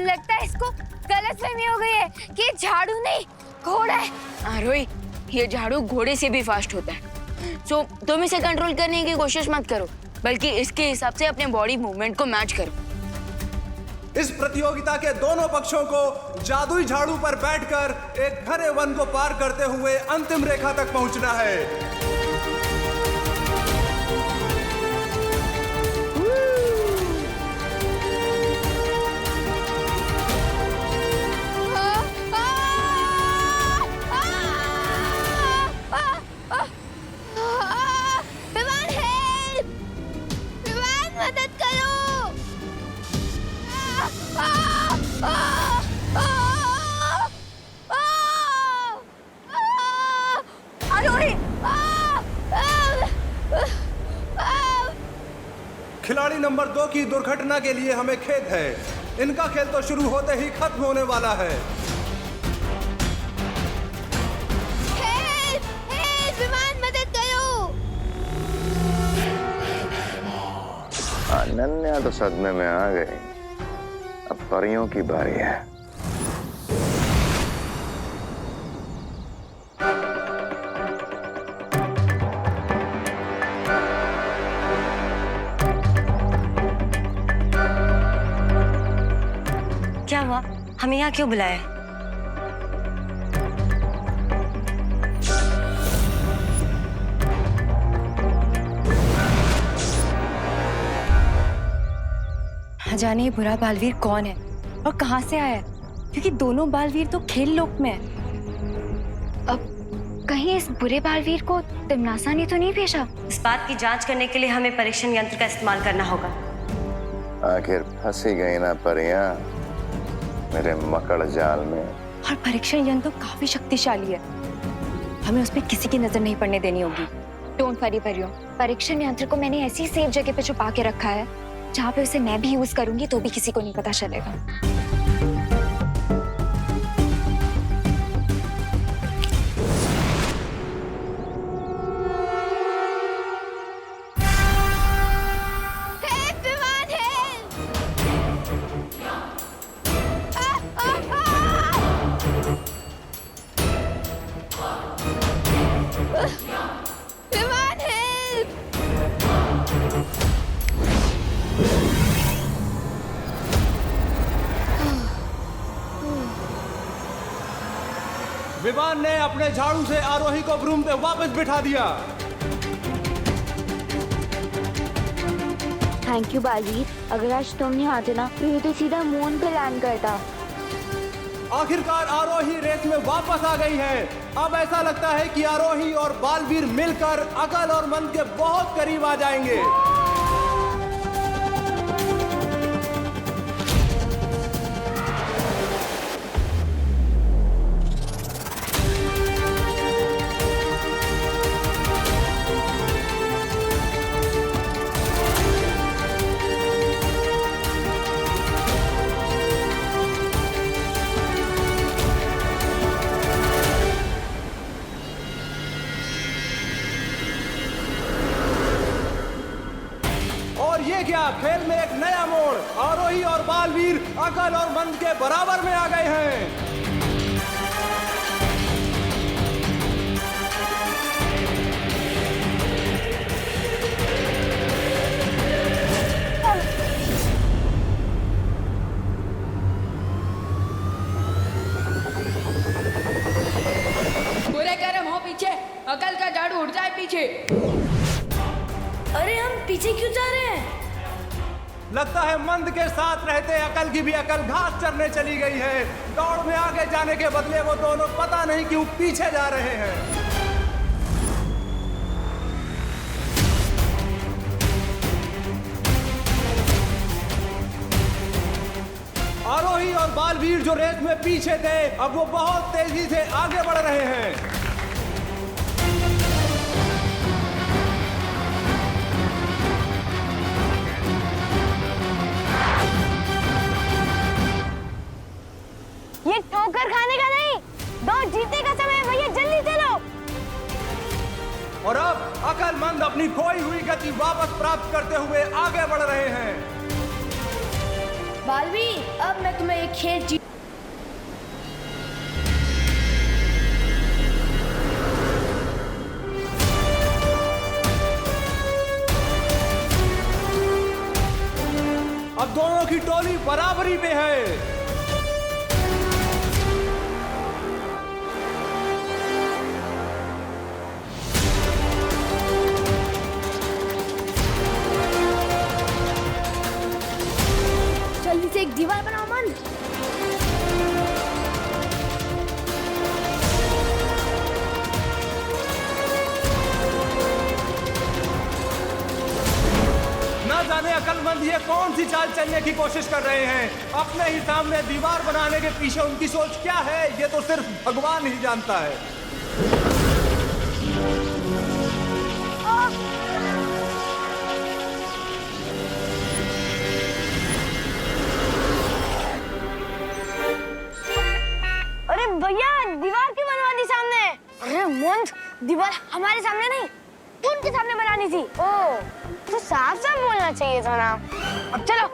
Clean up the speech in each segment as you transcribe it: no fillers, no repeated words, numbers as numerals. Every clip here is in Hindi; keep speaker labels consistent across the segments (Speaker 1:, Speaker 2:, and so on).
Speaker 1: लगता है इसको गलतफहमी हो गई है कि ये झाड़ू नहीं घोड़ा है।
Speaker 2: आरोही, ये झाड़ू घोड़े से भी फास्ट होता है। सो तुम इसे कंट्रोल करने की कोशिश मत करो, बल्कि इसके हिसाब से अपने बॉडी मूवमेंट को मैच करो।
Speaker 3: इस प्रतियोगिता के दोनों पक्षों को जादुई झाड़ू पर बैठकर एक घने वन को पार करते हुए अंतिम रेखा तक पहुंचना है। खिलाड़ी नंबर 2 की दुर्घटना के लिए हमें खेद है। इनका खेल तो शुरू होते ही खत्म होने वाला है।
Speaker 1: विमान मदद करो।
Speaker 4: अनन्या तो सदमे में आ गई। अब परियों की बारी है।
Speaker 5: क्या हुआ? हमें यहाँ क्यों बुलाया?
Speaker 6: जाने ये बुरा बालवीर कौन है और कहां से आया है, क्योंकि दोनों बालवीर तो खेल लोक में है।
Speaker 1: अब कहीं इस बुरे बालवीर को तिमनासा ने तो नहीं भेजा?
Speaker 5: इस बात की जांच करने के लिए हमें परीक्षण यंत्र का इस्तेमाल करना होगा।
Speaker 4: आखिर फंसी गई ना परियां मेरे मकड़ जाल में।
Speaker 6: और परीक्षण यंत्र तो काफी शक्तिशाली है, हमें उस पर किसी की नजर नहीं पड़ने देनी होगी।
Speaker 1: डोंट वरी परियो, परीक्षण यंत्र को मैंने ऐसी सेफ जगह पे छुपा के रखा है जहाँ पे उसे मैं भी यूज करूंगी तो भी किसी को नहीं पता चलेगा।
Speaker 3: विमान ने अपने झाड़ू से आरोही को ब्रूम पे वापस बिठा दिया।
Speaker 1: थैंक यू बालवीर, अगर आज तुम नहीं आते ना तो ये तो सीधा मून पे लैंड करता।
Speaker 3: आखिरकार आरोही रेस में वापस आ गई है। अब ऐसा लगता है कि आरोही और बालवीर मिलकर अकल और मन के बहुत करीब आ जाएंगे। ये क्या, खेल में एक नया मोड़। आरोही और बालवीर अकल और मन के बराबर में आ गए हैं।
Speaker 2: बुरे कर्म हो पीछे, अकल का झाड़ू उड़ जाए पीछे।
Speaker 5: अरे हम पीछे क्यों जा रहे हैं?
Speaker 3: लगता है मंद के साथ रहते अकल की भी अकल घास चरने चली गई है। दौड़ में आगे जाने के बदले वो दोनों पता नहीं क्यों पीछे जा रहे हैं। आरोही और बालवीर जो रेस में पीछे थे, अब वो बहुत तेजी से आगे बढ़ रहे हैं।
Speaker 1: ये ठोकर खाने का नहीं, दौड़ जीतने का समय है भैया, जल्दी चलो।
Speaker 3: और अब अकलमंद अपनी खोई हुई गति शक्ति वापस प्राप्त करते हुए आगे बढ़ रहे हैं।
Speaker 7: बालवीर, अब मैं तुम्हें एक खेल जीत
Speaker 3: अब दोनों की टोली बराबरी में है।
Speaker 7: जल्दी से एक दीवार बनाओ मन।
Speaker 3: ना जाने अकलमंद ये कौन सी चाल चलने की कोशिश कर रहे हैं। अपने ही सामने दीवार बनाने के पीछे उनकी सोच क्या है, ये तो सिर्फ भगवान ही जानता है।
Speaker 7: अरे भैया, दीवार क्यों बनवा दी सामने? अरे मंद, दीवार हमारे सामने नहीं, उनके सामने बनानी थी। ओ, तो साफ साफ बोलना चाहिए था ना। अब चलो।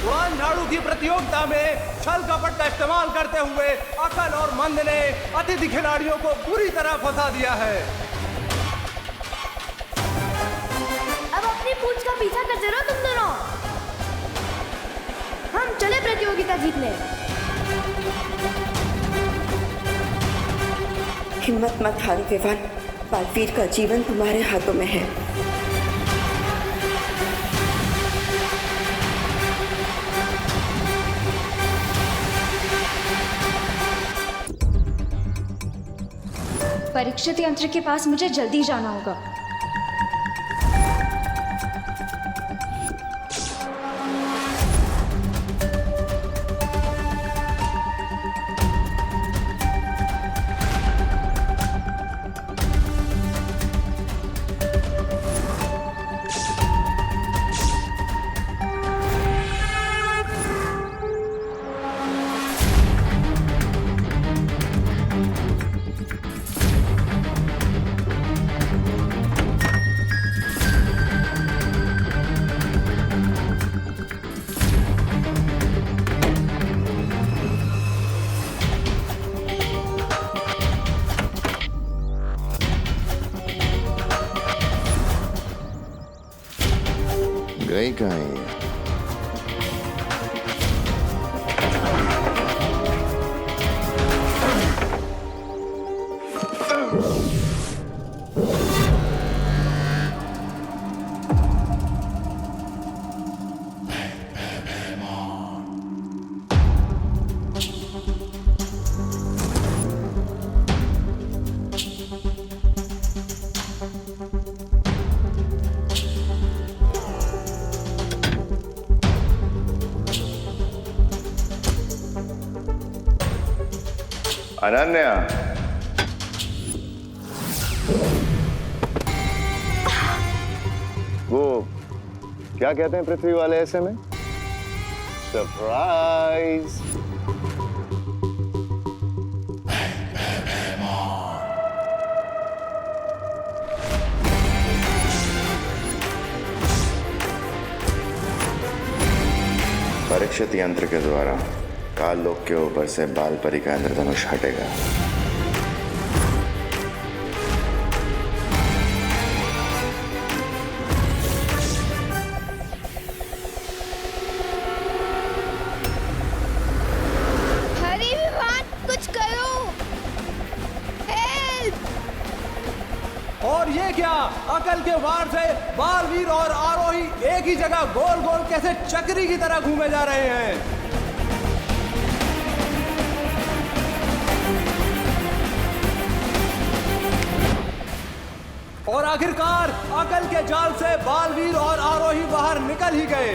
Speaker 3: उड़ान झाड़ू की प्रतियोगिता में छल कपट का इस्तेमाल करते हुए अकल और मंद ने अतिथि खिलाड़ियों को बुरी तरह फंसा दिया है।
Speaker 7: अब अपनी पूंछ का पीछा करते रहो तुम दोनों। हम चले प्रतियोगिता जीतने।
Speaker 8: हिम्मत मत हारो विवान, बालवीर का जीवन तुम्हारे हाथों में है।
Speaker 1: परीक्षित यंत्र के पास मुझे जल्दी जाना होगा।
Speaker 4: गई कहाँ है? अनन्या, वो क्या कहते हैं पृथ्वी वाले ऐसे में? सरप्राइज। परीक्षित यंत्र के द्वारा काल लोक के ऊपर से बाल परी का इंद्रधनुष हटेगा।
Speaker 7: हरी विवान, कुछ करो। हेल्प!
Speaker 3: और ये क्या, अकल के वार से बालवीर और आरोही एक ही जगह गोल गोल कैसे चक्री की तरह घूमे जा रहे हैं। और आखिरकार अकल के जाल से बालवीर और आरोही बाहर निकल ही गए।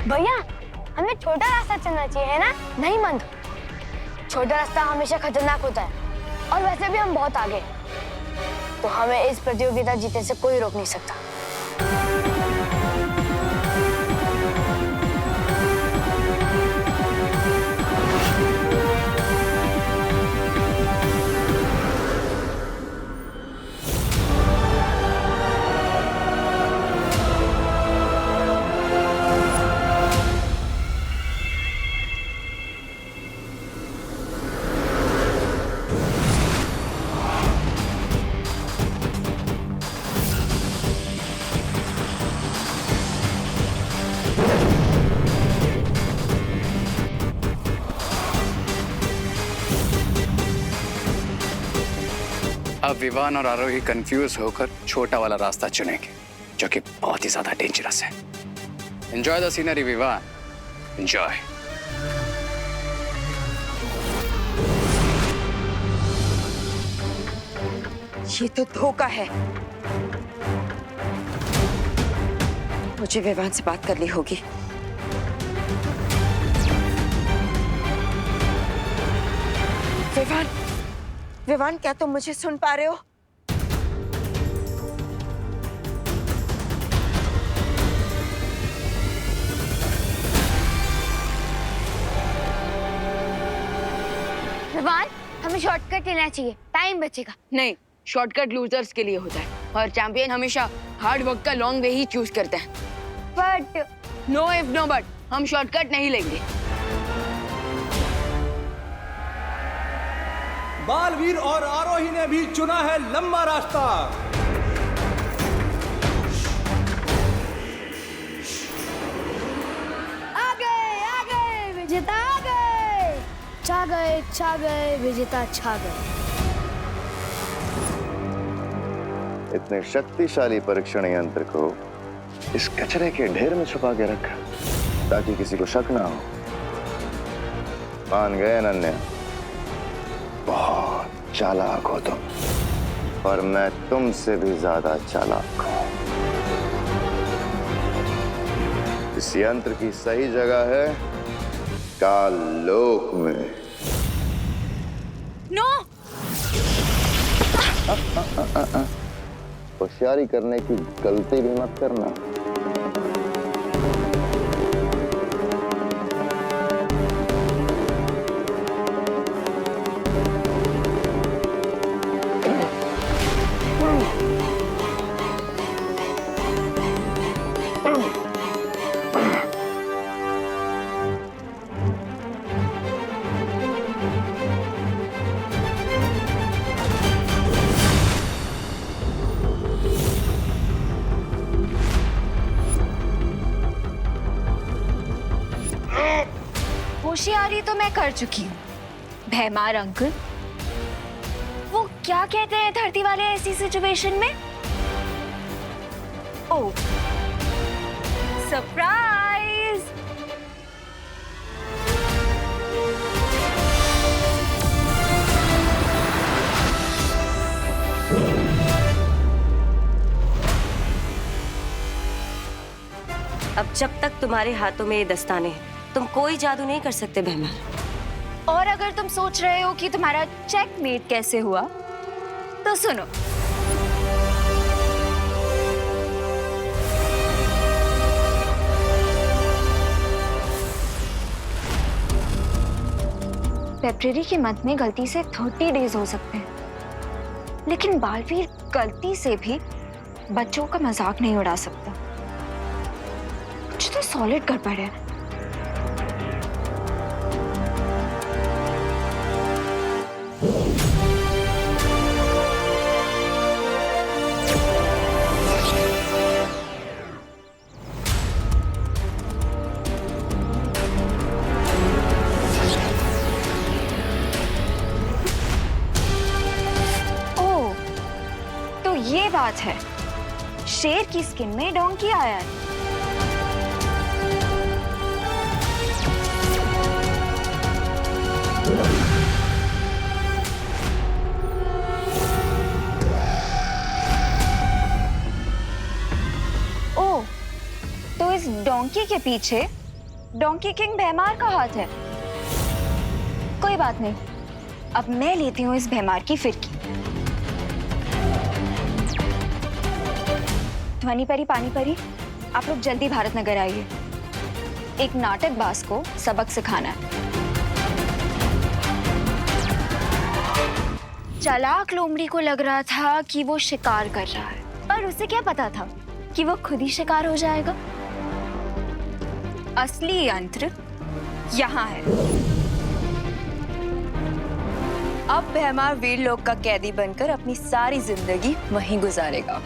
Speaker 7: भैया हमें छोटा रास्ता चलना चाहिए, है ना? नहीं मंद, छोटा रास्ता हमेशा खतरनाक होता है और वैसे भी हम बहुत आगे, तो हमें इस प्रतियोगिता जीतने से कोई रोक नहीं सकता।
Speaker 9: अब विवान और आरोही कंफ्यूज होकर छोटा वाला रास्ता चुनेंगे, जो कि बहुत ही ज्यादा डेंजरस है। Enjoy the scenery Vivaan, enjoy.
Speaker 8: ये तो धोखा है। मुझे विवान से बात करनी होगी। विवान, विवान, क्या तुम मुझे सुन पा रहे हो?
Speaker 7: विवान, हमें शॉर्टकट लेना चाहिए, टाइम बचेगा।
Speaker 2: नहीं, शॉर्टकट लूजर्स के लिए होता है और चैंपियन हमेशा हार्ड वर्क का लॉन्ग वे ही चूज करता है।
Speaker 7: But
Speaker 2: no if no but, हम शॉर्टकट नहीं लेंगे।
Speaker 3: बालवीर और आरोही ने भी चुना है लंबा रास्ता।
Speaker 7: आगे आगे विजेता, आगे छा गए विजेता, छा गए।
Speaker 4: इतने शक्तिशाली परीक्षण यंत्र को इस कचरे के ढेर में छुपा के रखा ताकि किसी को शक ना हो। मान गए अनन्या, बहुत चालाक हो तुम, और मैं तुमसे भी ज्यादा चालाक हूं। इस यंत्र की सही जगह है काल लोक में।
Speaker 2: नो!
Speaker 4: होशियारी करने की गलती भी मत करना।
Speaker 1: होशियारी तो मैं कर चुकी हूँ। भैमार अंकल, वो क्या कहते हैं धरती वाले ऐसी सिचुएशन में? ओ, सरप्राइज!
Speaker 5: अब जब तक तुम्हारे हाथों में ये दस्ताने हैं, तुम कोई जादू नहीं कर सकते भैमार।
Speaker 1: और अगर तुम सोच रहे हो कि तुम्हारा चेकमेट कैसे हुआ, तो सुनो। फेब्रुअरी के मंथ में गलती से 30 डेज हो सकते हैं, लेकिन बालवीर गलती से भी बच्चों का मजाक नहीं उड़ा सकता। कुछ तो सॉलिड गड़बड़ है। ये बात है, शेर की स्किन में डोंकी आया है। ओ, तो इस डोंकी के पीछे डोंकी किंग भैमार का हाथ है। कोई बात नहीं, अब मैं लेती हूँ इस भैमार की फिरकी। ध्वनि परी, पानी परी, आप लोग जल्दी भारत नगर आइए। एक नाटकबाज को सबक सिखाना है। चालाक लोमड़ी को लग रहा था कि वो शिकार कर रहा है, पर उसे क्या पता था कि वो खुद ही शिकार हो जाएगा। असली यंत्र यहाँ है। अब भैमार वीर लोक का कैदी बनकर अपनी सारी जिंदगी वहीं गुजारेगा।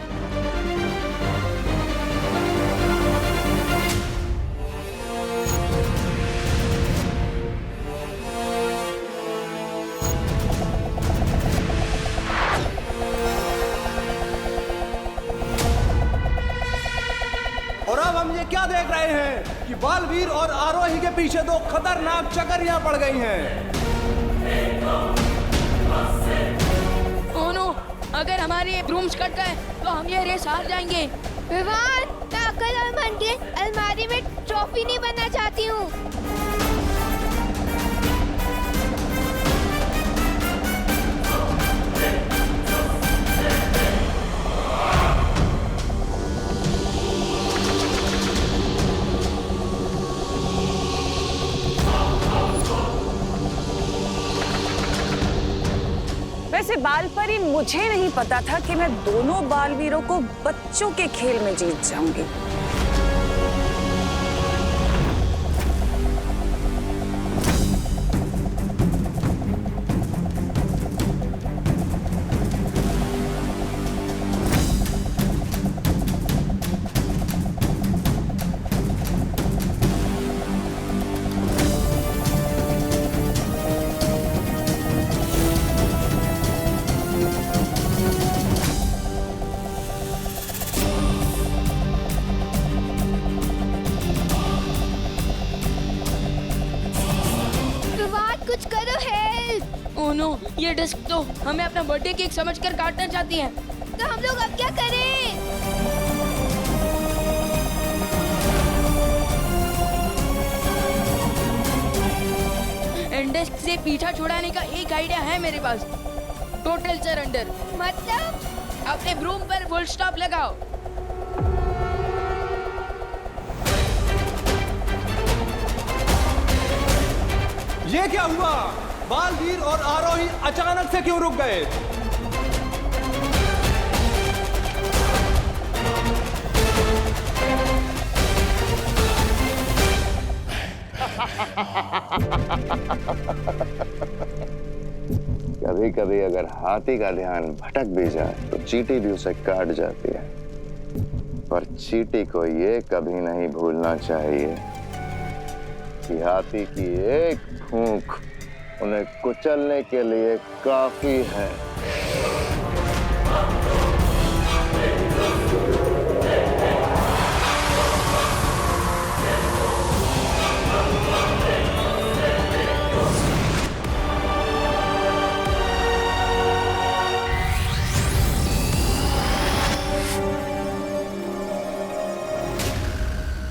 Speaker 3: और अब हम ये क्या देख रहे हैं कि बालवीर और आरोही के पीछे दो खतरनाक चकरियां पड़ गई हैं।
Speaker 2: ओह नो, अगर हमारे ब्रूम्स कट गए तो हम ये रेस हार जाएंगे।
Speaker 7: विवान, मैं अकल और मन के अलमारी में ट्रॉफी नहीं बनना चाहती हूँ।
Speaker 10: वैसे बालपरी, मुझे नहीं पता था कि मैं दोनों बालवीरों को बच्चों के खेल में जीत जाऊंगी।
Speaker 7: कुछ करो, हेल्प।
Speaker 2: ओह नो, ये डिस्क तो हमें अपना बर्थडे केक समझकर काटना चाहती है।
Speaker 7: तो हम लोग अब क्या करें?
Speaker 2: डिस्क से पीछा छुड़ाने का एक आइडिया है मेरे पास। Total surrender.
Speaker 7: मतलब?
Speaker 2: अपने ब्रूम पर फुल स्टॉप लगाओ।
Speaker 3: ये क्या हुआ? बालवीर और आरोही अचानक से क्यों रुक गए?
Speaker 4: कभी कभी अगर हाथी का ध्यान भटक भी जाए तो चींटी भी उसे काट जाती है, पर चींटी को ये कभी नहीं भूलना चाहिए कि हाथी की एक फूंक उन्हें कुचलने के लिए काफी है।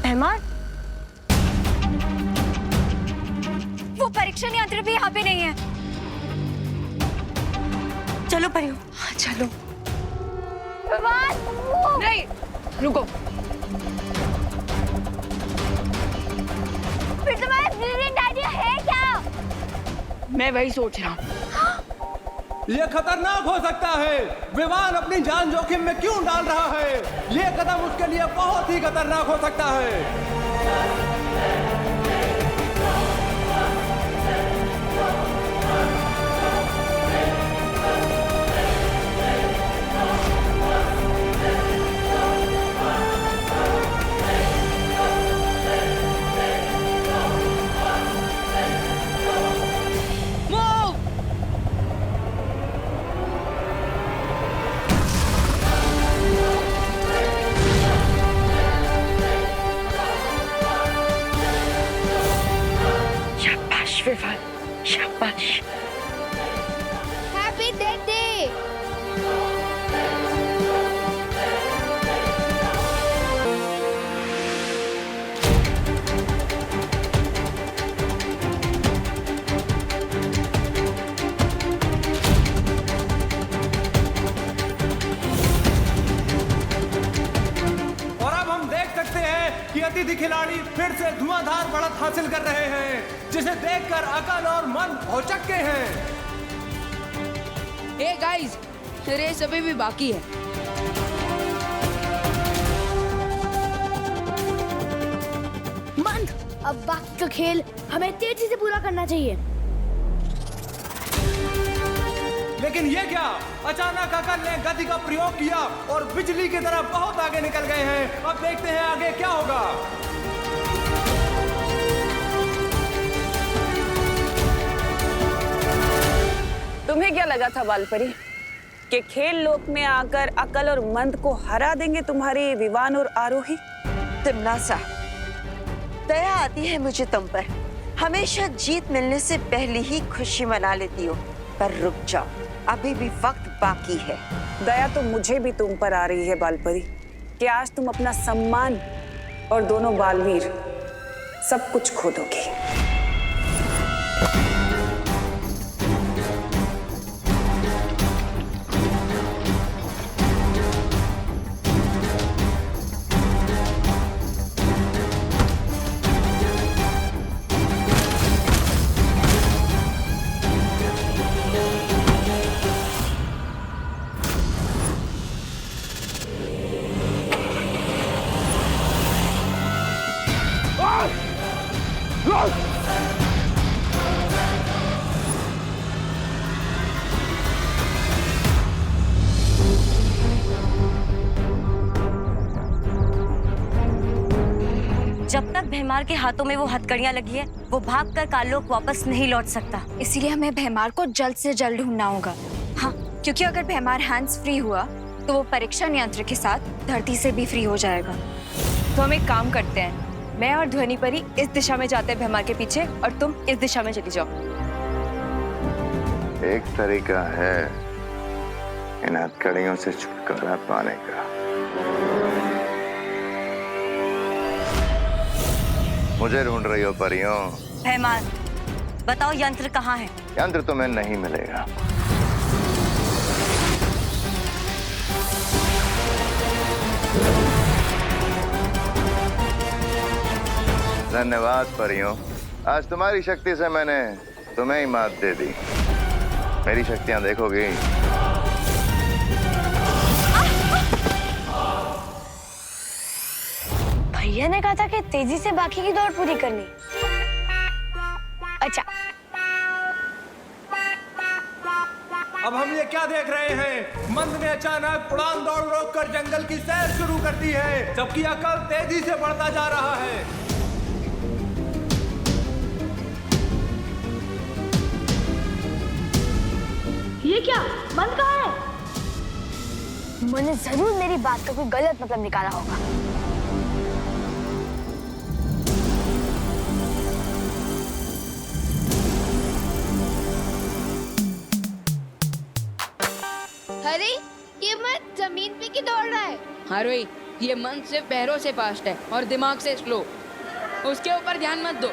Speaker 1: भैमार, वो परीक्षण यंत्र भी यहाँ पे नहीं है।
Speaker 5: चलो परियो।
Speaker 1: हाँ, चलो।
Speaker 2: नहीं, रुको।
Speaker 7: फिर तुम्हारा ब्रिलियंट आइडिया है क्या?
Speaker 2: मैं वही सोच रहा हूँ।
Speaker 3: ये खतरनाक हो सकता है। विवान अपनी जान जोखिम में क्यों डाल रहा है? ये कदम उसके लिए बहुत ही खतरनाक हो सकता है। देख सकते हैं कि अतिथि खिलाड़ी फिर से धुआंधार बढ़त हासिल कर रहे हैं, जिसे देखकर अकल और मन भौचक्के हैं।
Speaker 2: हे गाइस, रेस अभी भी बाकी है।
Speaker 7: मंद, अब बाकी का खेल हमें तेजी से पूरा करना चाहिए।
Speaker 3: लेकिन ये क्या, अचानक अकल ने गति का प्रयोग किया और बिजली की तरह बहुत आगे निकल गए हैं। अब देखते हैं आगे क्या होगा।
Speaker 10: तुम्हें क्या लगा था बालपरी कि खेल लोक में आकर अकल और मंद को हरा देंगे तुम्हारी विवान और आरोही?
Speaker 8: तिमनासा, दया आती है मुझे तुम पर। हमेशा जीत मिलने से पहले ही खुशी मना लेती हो, पर रुक जाओ, अभी भी वक्त बाकी है।
Speaker 10: दया तो मुझे भी तुम पर आ रही है बालपरी कि आज तुम अपना सम्मान और दोनों बालवीर सब कुछ खो दोगी।
Speaker 5: जब तक भैमार के हाथों में वो हथकड़ियां लगी है, वो भागकर काललोक वापस नहीं लौट सकता।
Speaker 1: इसीलिए हमें भैमार को जल्द से जल्द ढूंढना होगा। हाँ, क्योंकि अगर भैमार हैंड्स फ्री हुआ तो वो परीक्षण यंत्र के साथ धरती से भी फ्री हो जाएगा।
Speaker 6: तो हम एक काम करते हैं, मैं और ध्वनि परी इस दिशा में जाते हैं भैमार के पीछे और तुम इस दिशा में चली जाओ।
Speaker 4: एक तरीका है इन हथकड़ियों से छुटकारा पाने का। मुझे ढूंढ रही हो परियों?
Speaker 5: भैमार, बताओ यंत्र कहाँ है?
Speaker 4: यंत्र तुम्हें नहीं मिलेगा। धन्यवाद परियों, आज तुम्हारी शक्ति से मैंने तुम्हें ही मात दे दी। मेरी शक्तियां देखोगी?
Speaker 7: भैया ने कहा था कि तेजी से बाकी की दौड़ पूरी करनी। अच्छा,
Speaker 3: अब हम ये क्या देख रहे हैं? मंद ने अचानक उड़ान दौड़ रोककर जंगल की सैर शुरू कर दी है, जबकि अकल तेजी से बढ़ता जा रहा है।
Speaker 7: ये क्या? मंद कहाँ है? मैंने जरूर मेरी बात का कोई गलत मतलब निकाला होगा।
Speaker 11: अरे ये मन जमीन पे की दौड़ रहा है।
Speaker 2: हाँ रोही, ये मन से पैरों से फास्ट है और दिमाग से स्लो। उसके ऊपर ध्यान मत दो।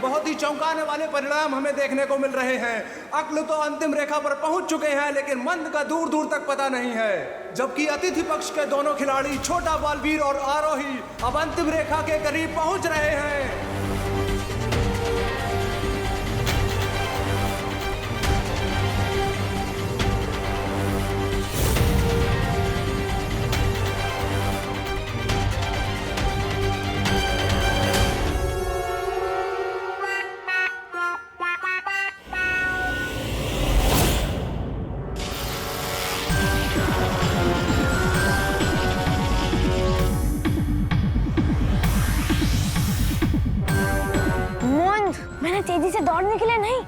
Speaker 3: बहुत ही चौंकाने वाले परिणाम हमें देखने को मिल रहे हैं। अक्ल तो अंतिम रेखा पर पहुंच चुके हैं, लेकिन मंद का दूर दूर तक पता नहीं है। जबकि अतिथि पक्ष के दोनों खिलाड़ी छोटा बालवीर और आरोही अब अंतिम रेखा के करीब पहुंच रहे हैं।
Speaker 7: मैंने तेजी से दौड़ने के लिए नहीं,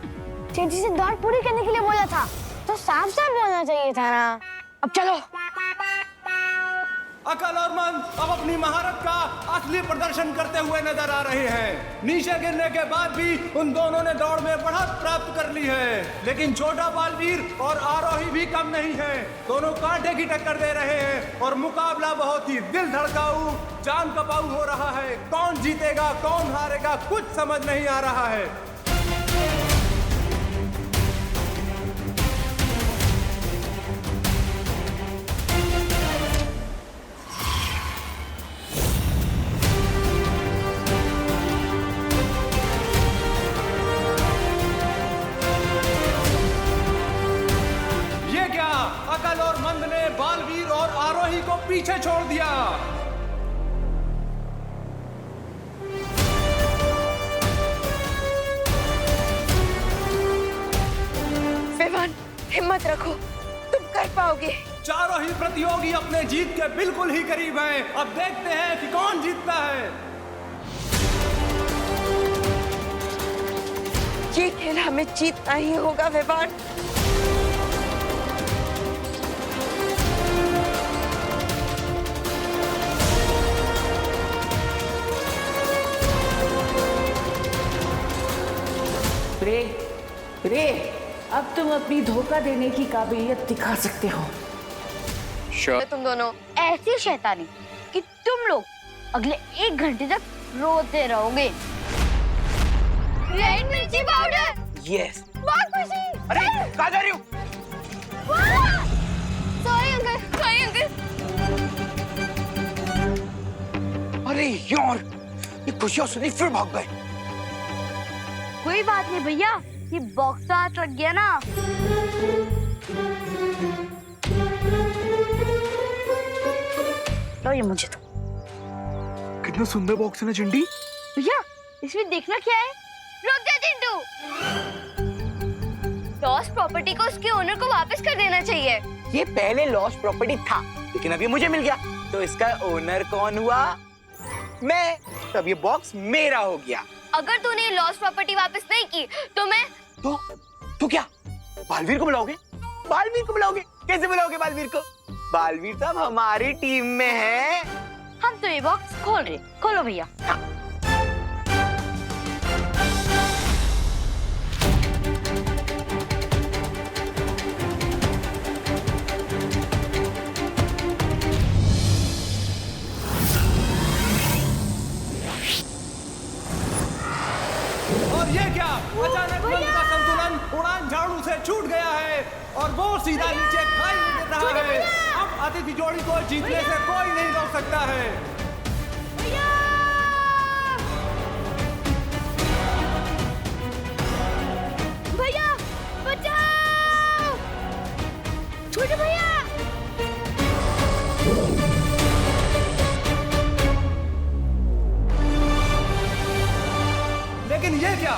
Speaker 7: तेजी से दौड़ पूरी करने के लिए बोला था। तो साफ साफ बोलना चाहिए था ना। अब चलो।
Speaker 3: अकल और मंद अब अपनी महारत का असली प्रदर्शन करते हुए नजर आ रहे हैं। नीचे गिरने के बाद भी उन दोनों ने दौड़ में बढ़त प्राप्त कर ली है, लेकिन छोटा बालवीर और आरोही भी कम नहीं है। दोनों कांटे की टक्कर दे रहे हैं और मुकाबला बहुत ही दिल धड़काऊ, जान कपाऊ हो रहा है। कौन जीतेगा कौन हारेगा कुछ समझ नहीं आ रहा है। पीछे छोड़ दिया।
Speaker 8: विवान, हिम्मत रखो, तुम कर पाओगे।
Speaker 3: चारों ही प्रतियोगी अपने जीत के बिल्कुल ही करीब हैं। अब देखते हैं कि कौन जीतता है।
Speaker 8: ये खेल हमें जीतना ही होगा विवान।
Speaker 10: प्रे, प्रे, अब तुम अपनी धोखा देने की काबिलियत दिखा सकते हो।
Speaker 9: श्योर।
Speaker 7: तुम दोनों ऐसी शैतानी कि तुम लोग अगले 1 घंटे तक रोते रहोगे। रेड मिर्ची पाउडर।
Speaker 3: यस।
Speaker 7: बहुत खुशी।
Speaker 3: अरे कहाँ जा रही हो?
Speaker 7: Sorry uncle, sorry uncle.
Speaker 3: अरे यार, ये खुशियाँ सुनी फिर भाग गए।
Speaker 7: कोई बात नहीं भैया, ये बॉक्स तो हाथ लग गया ना। लो ये मुझे तो।
Speaker 3: कितना सुंदर बॉक्स है ना चिंटी।
Speaker 7: भैया इसमें देखना क्या है? रुक जा चिंटू। लॉस्ट प्रॉपर्टी को उसके ओनर को वापस कर देना चाहिए।
Speaker 12: ये पहले लॉस्ट प्रॉपर्टी था, लेकिन अभी मुझे मिल गया, तो इसका ओनर कौन हुआ? मैं। तब ये बॉक्स मेरा हो गया।
Speaker 7: अगर तूने लॉस्ट प्रॉपर्टी वापस नहीं की तो मैं
Speaker 12: तो क्या बालवीर को बुलाओगे? बालवीर को बुलाओगे? कैसे बुलाओगे बालवीर को? बालवीर तो अब हमारी टीम में है।
Speaker 7: हम तो ये बॉक्स खोल रहे। खोलो भैया।
Speaker 12: हाँ।
Speaker 3: और ये क्या? अचानक मन का संतुलन उड़ान झाड़ू से छूट गया है और वो सीधा नीचे खाई में गिर रहा है। अब अतिथि जोड़ी को जीतने से कोई नहीं रोक सकता है।
Speaker 7: भैया बचाओ! छोटे भैया!
Speaker 3: लेकिन ये क्या?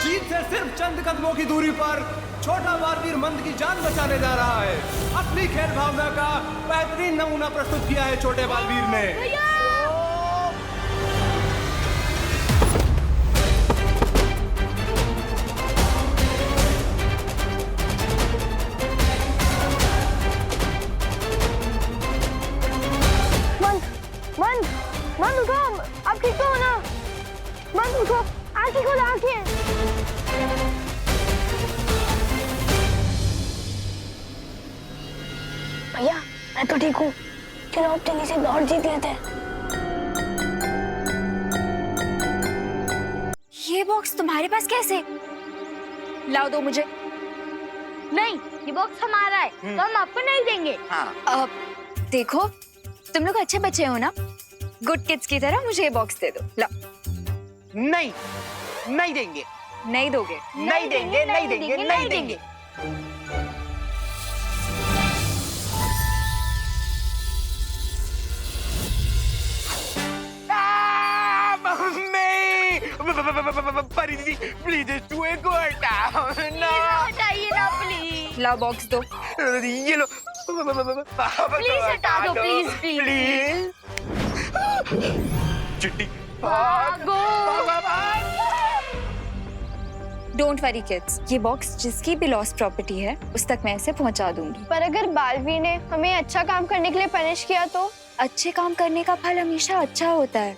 Speaker 3: जीत से सिर्फ चंद कदमों की दूरी पर छोटा बालवीर मंद की जान बचाने जा रहा है। असली खेल भावना का बेहतरीन नमूना प्रस्तुत किया है छोटे बालवीर ने।
Speaker 7: मन उठो, आप ठीक तो हो ना? मन उठो, आंखें खोलो, आंखें। भैया मैं तो ठीक हूँ, चलो अब जल्दी से दौड़ जीत लेते हैं।
Speaker 1: ये बॉक्स तुम्हारे पास कैसे? लाओ दो मुझे।
Speaker 7: नहीं, ये बॉक्स हमारा है, तो हम आपको नहीं देंगे।
Speaker 1: अब देखो, तुम लोग अच्छे बच्चे हो ना, गुड किड्स की तरह मुझे ये बॉक्स दे दो। लाओ।
Speaker 12: नहीं, नहीं देंगे।
Speaker 1: नहीं दोगे?
Speaker 12: नहीं देंगे, नहीं देंगे, नहीं देंगे। परिधि, प्लीज छुए को हटाओ ना।
Speaker 7: हटाइए ना प्लीज।
Speaker 1: लाओ बॉक्स दो।
Speaker 12: ये लो।
Speaker 7: प्लीज हटा दो, प्लीज प्लीज।
Speaker 12: चिट्टी
Speaker 7: भागो।
Speaker 1: डोंट वरी किड्स, ये बॉक्स जिसकी भी लॉस्ट प्रॉपर्टी है उस तक मैं इसे पहुंचा दूंगी।
Speaker 7: पर अगर बालवीर ने हमें अच्छा काम करने के लिए पनिश किया तो?
Speaker 1: अच्छे काम करने का फल हमेशा अच्छा होता है।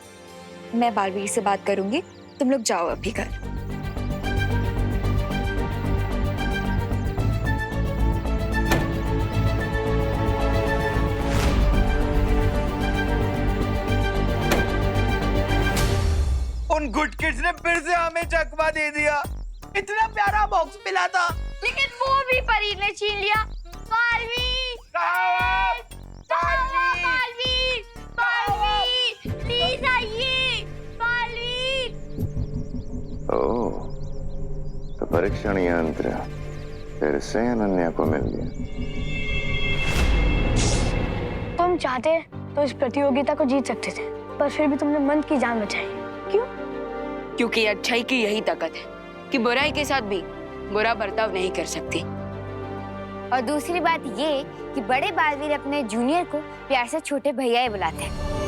Speaker 1: मैं बालवीर से बात करूंगी, तुम लोग जाओ अभी घर।
Speaker 12: उन गुड किड्स ने फिर से हमें चकमा दे दिया। इतना प्यारा बॉक्स मिला था,
Speaker 7: लेकिन वो भी परी ने छीन लिया। बालवीर! बालवीर! बालवीर! प्लीज आइए! बालवीर!
Speaker 4: ओह, तो परीक्षण यंत्र फिर से अनन्या को मिल गया।
Speaker 7: तुम चाहते तो इस प्रतियोगिता को जीत सकते थे, पर फिर भी तुमने मंद की जान बचाई। क्यों?
Speaker 2: क्योंकि अच्छाई की यही ताकत है कि बुराई के साथ भी बुरा बर्ताव नहीं कर सकती।
Speaker 11: और दूसरी बात ये कि बड़े बालवीर अपने जूनियर को प्यार से छोटे भैया ही बुलाते हैं।